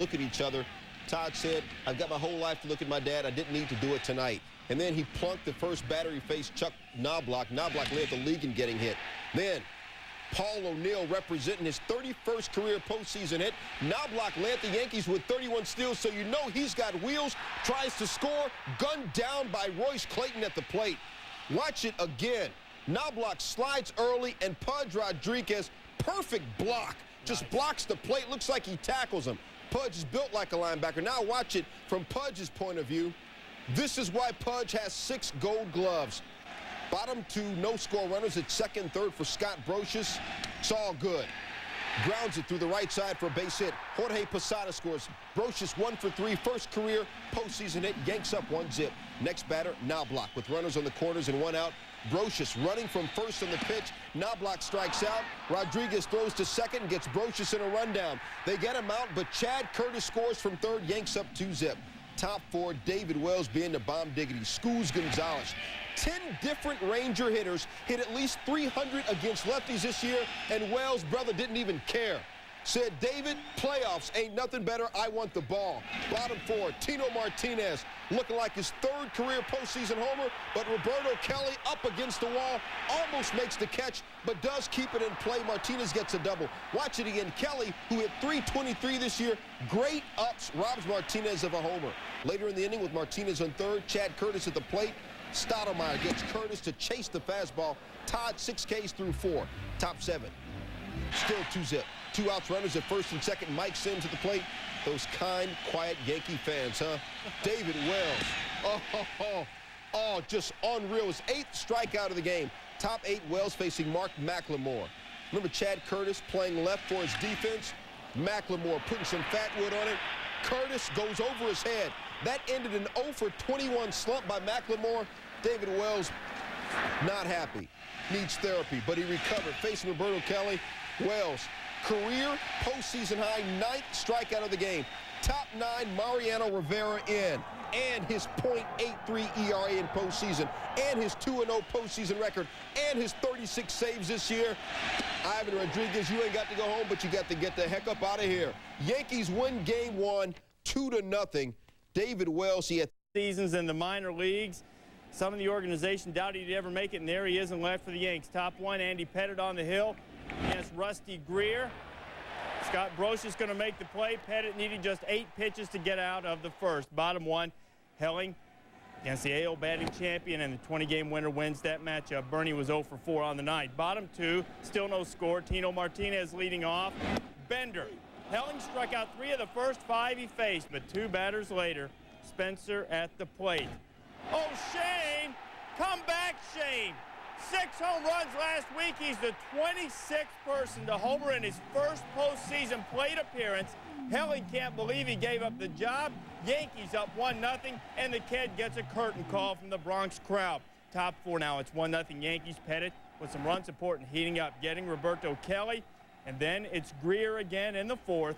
look at each other. Todd said, I've got my whole life to look at my dad. I didn't need to do it tonight. And then he plunked the first batter. He faced Chuck Knobloch. Knobloch led the league in getting hit. Then Paul O'Neill representing his 31st career postseason hit. Knobloch led the Yankees with 31 steals, so you know he's got wheels. Tries to score, gunned down by Royce Clayton at the plate. Watch it again. Knobloch slides early, and Pudge Rodriguez, perfect block. Just blocks the plate. Looks like he tackles him. Pudge is built like a linebacker. Now watch it from Pudge's point of view. This is why Pudge has 6 gold gloves. Bottom 2 no-score runners at second and third for Scott Brocious. It's all good. Grounds it through the right side for a base hit. Jorge Posada scores. Brocious 1 for 3, first career postseason hit. Yanks up 1-zip. Next batter, Knobloch with runners on the corners and 1 out. Brocious running from first on the pitch. Knobloch strikes out. Rodriguez throws to second and gets Brocious in a rundown. They get him out, but Chad Curtis scores from third. Yanks up 2-zip. Top 4, David Wells being the bomb diggity. Schools Gonzalez. 10 different Ranger hitters hit at least 300 against lefties this year, and Wells' brother didn't even care. Said, David, playoffs ain't nothing better. I want the ball. Bottom 4, Tino Martinez looking like his 3rd career postseason homer, but Roberto Kelly up against the wall, almost makes the catch, but does keep it in play. Martinez gets a double. Watch it again. Kelly, who hit .323 this year, great ups, robs Martinez of a homer. Later in the inning with Martinez on third, Chad Curtis at the plate. Stottlemyre gets Curtis to chase the fastball. Todd 6 Ks through 4. Top 7. Still 2-zip. 2 outs, runners at first and second. Mike Sims at the plate. Those kind, quiet Yankee fans, huh? David Wells. Oh, just unreal. His 8th strikeout of the game. Top 8, Wells facing Mark McLemore. Remember Chad Curtis playing left for his defense? McLemore putting some fat wood on it. Curtis goes over his head. That ended an 0 for 21 slump by McLemore. David Wells not happy. Needs therapy, but he recovered. Facing Roberto Kelly. Wells, career postseason high, 9th strikeout of the game. Top 9, Mariano Rivera in. And his .83 ERA in postseason. And his 2-0 postseason record. And his 36 saves this year. Ivan Rodriguez, you ain't got to go home, but you got to get the heck up out of here. Yankees win game 1, 2-0. David Wells, he had seasons in the minor leagues. Some in the organization doubted he'd ever make it, and there he is in left for the Yanks. Top 1, Andy Pettitte on the hill against Rusty Greer. Scott Brocious going to make the play. Pettitte needed just 8 pitches to get out of the first. Bottom 1, Helling against the AL batting champion, and the 20-game winner wins that matchup. Bernie was 0 for 4 on the night. Bottom 2, still no score. Tino Martinez leading off. Bender. Helling struck out 3 of the first 5 he faced, but 2 batters later, Spencer at the plate. Oh, Shane! Come back, Shane! 6 home runs last week. He's the 26th person to homer in his first postseason plate appearance. Helling can't believe he gave up the job. Yankees up 1-0, and the kid gets a curtain call from the Bronx crowd. Top 4 now, it's 1-0 Yankees. Pettitte with some run support and heating up, getting Roberto Kelly. And then it's Greer again in the 4th.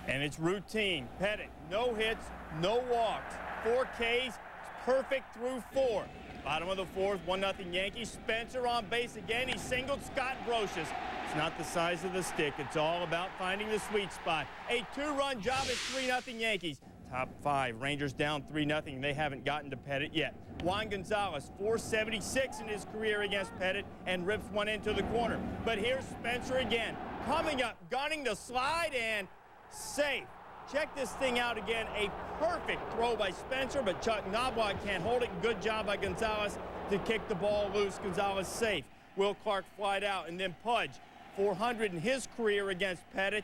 And it's routine. Pettitte, no hits, no walks. 4 Ks, it's perfect through 4. Bottom of the 4th, 1-0 Yankees. Spencer on base again. He singled Scott Brocious. It's not the size of the stick. It's all about finding the sweet spot. A 2-run job at 3-0 Yankees. Top 5, Rangers down 3-0. They haven't gotten to Pettitte yet. Juan Gonzalez, 476 in his career against Pettitte, and rips one into the corner. But here's Spencer again, coming up, gunning the slide, and safe. Check this thing out again. A perfect throw by Spencer, but Chuck Knobloch can't hold it. Good job by Gonzalez to kick the ball loose. Gonzalez safe. Will Clark flied out, and then Pudge, 400 in his career against Pettitte.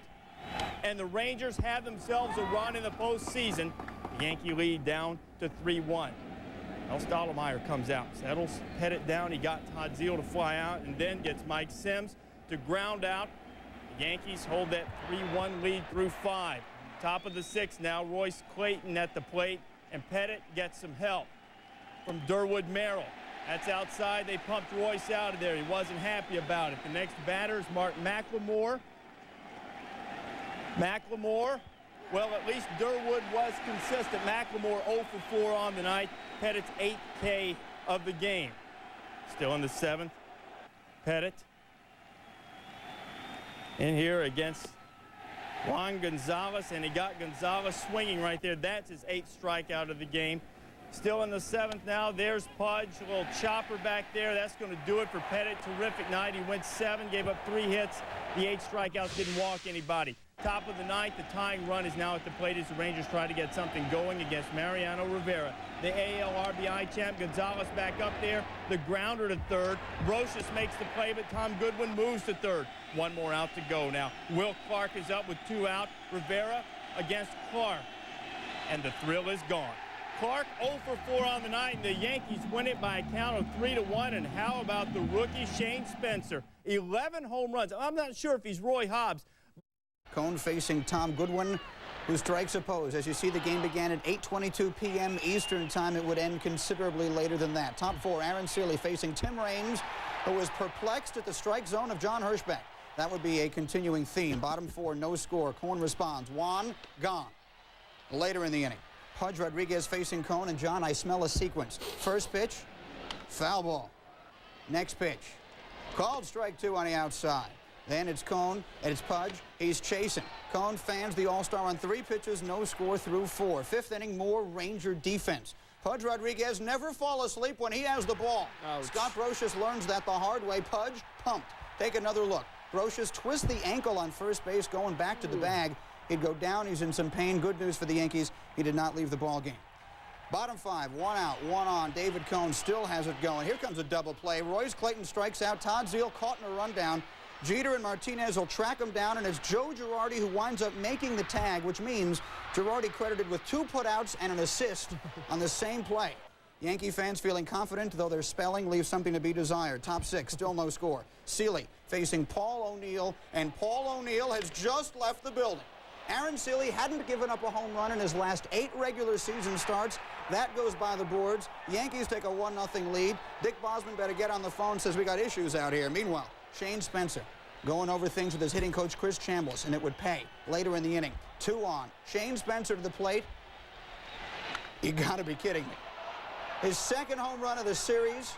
And the Rangers have themselves a run in the postseason. The Yankee lead down to 3-1. Stottlemyre comes out, settles Pettitte down. He got Todd Zeile to fly out, and then gets Mike Sims to ground out. The Yankees hold that 3-1 lead through 5. Top of the 6th now, Royce Clayton at the plate, and Pettitte gets some help from Durwood Merrill. That's outside. They pumped Royce out of there. He wasn't happy about it. The next batter is Mark McLemore. Well, at least Durwood was consistent. McLemore 0 for 4 on the night. Pettitte's 8th K of the game. Still in the 7th. Pettitte in here against Juan Gonzalez, and he got Gonzalez swinging right there. That's his 8th strikeout of the game. Still in the 7th now. There's Pudge, a little chopper back there. That's going to do it for Pettit. Terrific night. He went 7, gave up 3 hits. The 8 strikeouts, didn't walk anybody. Top of the 9th, the tying run is now at the plate as the Rangers try to get something going against Mariano Rivera. The AL RBI champ, Gonzalez back up there. The grounder to third. Brocious makes the play, but Tom Goodwin moves to third. 1 more out to go now. Will Clark is up with 2 out. Rivera against Clark. And the thrill is gone. Clark 0 for 4 on the night, and the Yankees win it by a count of 3-1. And how about the rookie Shane Spencer? 11 home runs. I'm not sure if he's Roy Hobbs. Cone facing Tom Goodwin, who strikes opposed. As you see, the game began at 8:22 p.m. Eastern time. It would end considerably later than that. Top 4, Aaron Seeley facing Tim Raines, who was perplexed at the strike zone of John Hirschbeck. That would be a continuing theme. Bottom 4, no score. Cone responds. Juan, gone. Later in the inning, Pudge Rodriguez facing Cone, and John, I smell a sequence. First pitch, foul ball. Next pitch, called strike 2 on the outside. Then it's Cone, and it's Pudge. He's chasing. Cone fans the All-Star on 3 pitches, no score through 4. 5th inning, more Ranger defense. Pudge Rodriguez never fall asleep when he has the ball. Ouch. Scott Brocious learns that the hard way. Pudge pumped. Take another look. Brocious twists the ankle on first base, going back to the bag. He'd go down. He's in some pain. Good news for the Yankees. He did not leave the ball game. Bottom 5, 1 out, 1 on. David Cone still has it going. Here comes a double play. Royce Clayton strikes out. Todd Zeile caught in a rundown. Jeter and Martinez will track him down, and it's Joe Girardi who winds up making the tag, which means Girardi credited with 2 putouts and an assist on the same play. Yankee fans feeling confident, though their spelling leaves something to be desired. Top 6, still no score. Seeley facing Paul O'Neill, and Paul O'Neill has just left the building. Aaron Seeley hadn't given up a home run in his last 8 regular season starts. That goes by the boards. Yankees take a 1-0 lead. Dick Bosman better get on the phone, says we got issues out here. Meanwhile, Shane Spencer going over things with his hitting coach Chris Chambliss, and it would pay later in the inning. 2 on. Shane Spencer to the plate. You got to be kidding me. His 2nd home run of the series.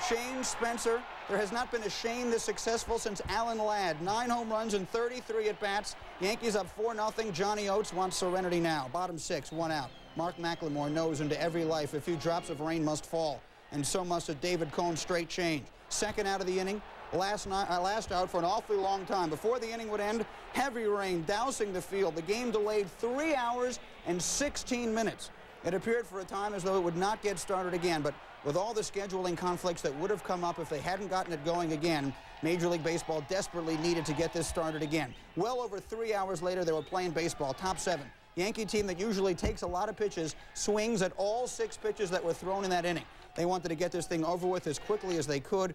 Shane Spencer. There has not been a Shane this successful since Alan Ladd. 9 home runs and 33 at-bats. Yankees up 4-0. Johnny Oates wants serenity now. Bottom 6, 1 out. Mark McLemore knows into every life a few drops of rain must fall, and so must a David Cone straight change. 2nd out of the inning. Last out for an awfully long time. Before the inning would end, heavy rain dousing the field. The game delayed 3 hours and 16 minutes. It appeared for a time as though it would not get started again, but with all the scheduling conflicts that would have come up if they hadn't gotten it going again, Major League Baseball desperately needed to get this started again. Well over 3 hours later, they were playing baseball. Top 7. Yankee team that usually takes a lot of pitches swings at all 6 pitches that were thrown in that inning. They wanted to get this thing over with as quickly as they could.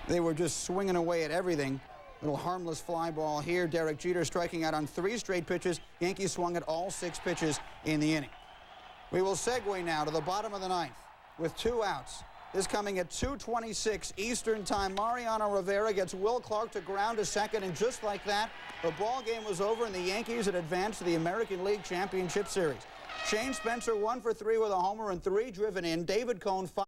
They were just swinging away at everything. Little harmless fly ball here. Derek Jeter striking out on 3 straight pitches. Yankees swung at all 6 pitches in the inning. We will segue now to the bottom of the 9th with 2 outs. This coming at 2:26 Eastern time. Mariano Rivera gets Will Clark to ground to second, and just like that, the ball game was over, and the Yankees had advanced to the American League Championship Series. Shane Spencer 1 for 3 with a homer and 3 driven in. David Cone 5.